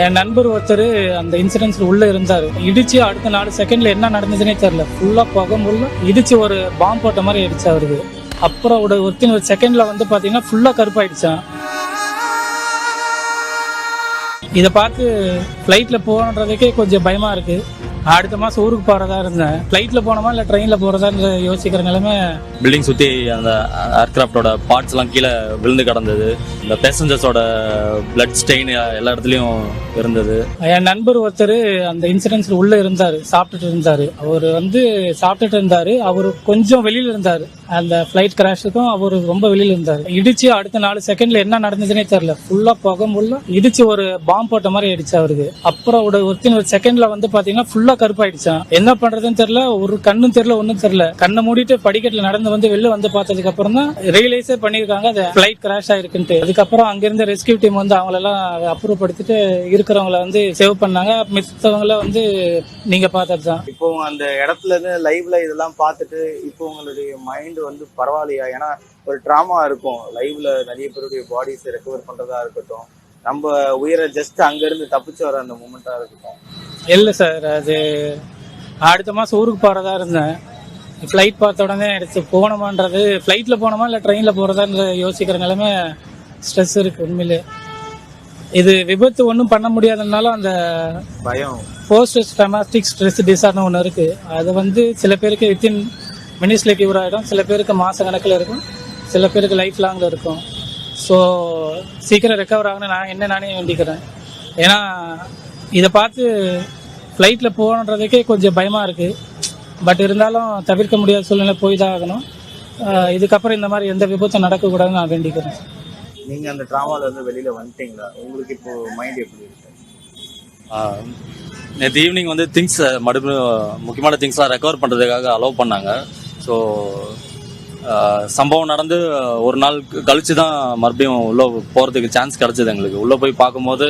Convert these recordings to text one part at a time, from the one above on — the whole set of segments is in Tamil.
என் நண்பர் ஒருத்தர் அந்த இன்சிடென்ட்ஸ்ல உள்ள இருந்தாரு. இடிச்சு அடுத்த 4 செகண்ட்ல என்ன நடந்துச்சுன்னே தெரியல. ஃபுல்லா புகை முள்ள இடிச்சு ஒரு பாம்பு போட்ட மாதிரி ஆயிடுச்சு அவருக்கு. அப்புறம் ஒரு செகண்ட்ல வந்து பாத்தீங்கன்னா ஃபுல்லா கருப்பாயிடுச்சான். இதை பார்த்து ஃப்ளைட்ல போகணுன்றதுக்கே கொஞ்சம் பயமா இருக்கு. அடுத்த மாசம் ஊருக்கு போறதா இருந்தேன். ஃப்ளைட்ல போனோமா இல்ல ட்ரெயின்ல போறதான்னு யோசிக்கிற நிலைமை. பில்டிங் சுத்தி அந்த ஏர்கிராஃப்டோட பார்ட்ஸ் எல்லாம் கீழே விழுந்து கிடந்தது. இந்த பேசஞ்சர்ஸோட பிளட் ஸ்டெயின் எல்லா இடத்துலயும் இருந்தது. என் நண்பர் ஒருத்தர் அந்த இன்சிடென்ட்ஸ்ல உள்ள இருந்தாரு, சாப்பிட்டுட்டு இருந்தாரு. அவர் வந்து சாப்பிட்டுட்டு இருந்தாரு. அவரு கொஞ்சம் வெளியில இருந்தாரு. அந்த ஃபிளைட் கிராஷுக்கும் அவரு ரொம்ப வெளியில இருந்தாரு. இடிச்சு அடுத்த 4 செகண்ட்ல என்ன நடந்துச்சுன்னே தெரியல. ஃபுல்லா புகை முள்ள இடிச்சு ஒரு பாம்பு போட்ட மாதிரி ஆயிடுச்சு அவருக்கு. அப்புறம் ஒரு செகண்ட்ல வந்து பாத்தீங்கன்னா ஃபுல்லா கருப்பாயிடுச்சான். என்ன பண்றதுன்னு தெரியல, ஒரு கண்ணும் தெரியல, ஒன்னும் தெரியல. கண்ணை மூடிட்டு படிக்கட்டுல நடந்து வந்து வெளில வந்து பார்த்ததுக்கு அப்புறம் தான் ரியலைஸே பண்ணிருக்காங்க அது ஃபிளைட் கிராஷ் ஆயிருக்குன்ட்டு. அதுக்கப்புறம் அங்கிருந்த ரெஸ்கியூ டீம் வந்து அவங்களெல்லாம் அப்ரூவ் படுத்திட்டு இருக்கிறவங்கள வந்து சேவ் பண்ணாங்க. மித்தவங்கள வந்து நீங்க பார்த்தது தான். இப்போ அந்த இடத்துல இருந்து லைவ்ல இதெல்லாம் பார்த்துட்டு இப்போ உங்களுடைய மைண்ட் வந்து பரவாயில்லையா? ஏன்னா ஒரு ட்ராமா இருக்கும். லைவ்ல நிறைய பேருடைய பாடிஸ் ரெக்கவர் பண்றதா இருக்கட்டும், நம்ம உயிரை ஜஸ்ட் அங்கிருந்து தப்பிச்சு வர அந்த மூமெண்டா இருக்கட்டும். இல்லை சார், அது அடுத்த மாதம் ஊருக்கு போகிறதா இருந்தேன். ஃப்ளைட் பார்த்த உடனே எடுத்து போகணுமான்றது, ஃப்ளைட்டில் போகணுமா இல்லை ட்ரெயினில் போகிறதான்னு யோசிக்கிற நிலைமை ஸ்ட்ரெஸ் இருக்குது உண்மையிலே. இது விபத்து ஒன்றும் பண்ண முடியாதனாலும் அந்த பயம், போஸ்ட் ட்ராமாட்டிக் ஸ்ட்ரெஸ் டிசார்டர் ஒன்று இருக்குது. அது வந்து சில பேருக்கு வித்தின் மினிட்ஸில் கியூர் ஆகிடும், சில பேருக்கு மாத கணக்கில் இருக்கும், சில பேருக்கு லைஃப் லாங்கில் இருக்கும். ஸோ சீக்கிரம் ரெக்கவர் ஆகணும்னு நானே வேண்டிக்கிறேன். ஏன்னா இதை பார்த்து ஃப்ளைட்டில் போகணுன்றதுக்கே கொஞ்சம் பயமாக இருக்குது. பட் இருந்தாலும் தவிர்க்க முடியாத சூழ்நிலை போய் தான் ஆகணும். இதுக்கப்புறம் இந்த மாதிரி எந்த விபத்தும் நடக்கக்கூடாதுன்னு நான் வேண்டிக்கிறேன். நீங்கள் அந்த ட்ராமாவில் இருந்து வெளியில் வந்துட்டீங்களா? உங்களுக்கு இப்போ மைண்ட் எப்படி இருக்கு? நேற்று ஈவினிங் வந்து திங்ஸ் மறுபடியும் முக்கியமான திங்ஸ்லாம் ரெக்கவர் பண்ணுறதுக்காக அலோவ் பண்ணாங்க. ஸோ சம்பவம் நடந்து ஒரு நாள் கழிச்சு தான் மறுபடியும் உள்ளே போகிறதுக்கு சான்ஸ் கிடச்சிது எங்களுக்கு. உள்ளே போய் பார்க்கும்போது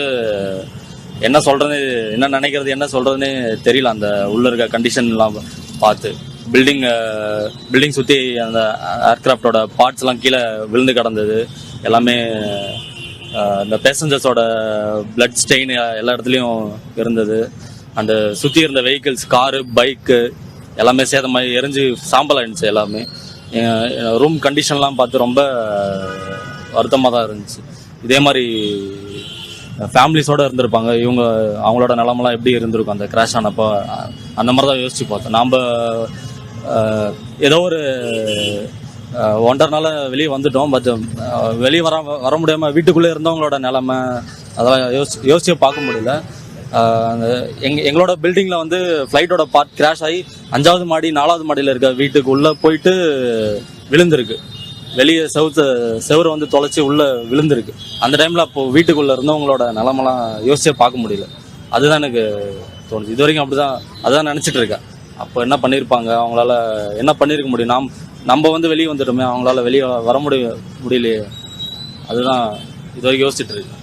என்ன சொல்கிறது, என்ன நினைக்கிறது, என்ன சொல்கிறதுன்னு தெரியல. அந்த உள்ளே இருக்க கண்டிஷன்லாம் பார்த்து பில்டிங் சுற்றி அந்த ஏர்கிராஃப்டோட பார்ட்ஸ் எல்லாம் கீழே விழுந்து கிடந்தது. எல்லாமே இந்த பேசஞ்சர்ஸோட பிளட் ஸ்டெயின் எல்லா இடத்துலையும் இருந்தது. அந்த சுற்றி இருந்த வெஹிக்கிள்ஸ், காரு, பைக்கு எல்லாமே சேதமாகி எரிஞ்சு சாம்பல் ஆயிடுச்சு. எல்லாமே ரூம் கண்டிஷன்லாம் பார்த்து ரொம்ப வருத்தமாக தான் இருந்துச்சு. இதே மாதிரி ஃபேமிலிஸோடு இருந்திருப்பாங்க இவங்க, அவங்களோட நிலமெல்லாம் எப்படி இருந்திருக்கும் அந்த கிராஷ் ஆனப்போ, அந்த மாதிரி தான் யோசிச்சு பார்த்தோம். நாம் ஏதோ ஒரு ஒன்றரை வெளியே வந்துட்டோம். பட் வெளியே வர முடியாமல் வீட்டுக்குள்ளே இருந்தவங்களோட நிலமை அதெல்லாம் யோசிச்சே பார்க்க முடியல. எங்களோட பில்டிங்கில் வந்து ஃப்ளைட்டோட பார்ட் கிராஷ் ஆகி 5வது மாடி 4வது மாடியில் இருக்க வீட்டுக்கு உள்ளே போயிட்டு விழுந்திருக்கு. வெளியே செவரு வந்து தொலைச்சி உள்ளே விழுந்திருக்கு. அந்த டைமில் அப்போது வீட்டுக்குள்ளே இருந்தவங்களோட நிலமெல்லாம் யோசிச்சே பார்க்க முடியல. அதுதான் எனக்கு தோணுது. இது வரைக்கும் அப்படி தான் அதுதான் நினச்சிட்டு இருக்கேன். அப்போ என்ன பண்ணியிருப்பாங்க, அவங்களால என்ன பண்ணியிருக்க முடியும், நம்ம வந்து வெளியே வந்துட்டோமே, அவங்களால வெளியே வர முடியலையே. அதுதான் இது வரைக்கும் யோசிச்சுட்டு இருக்கு.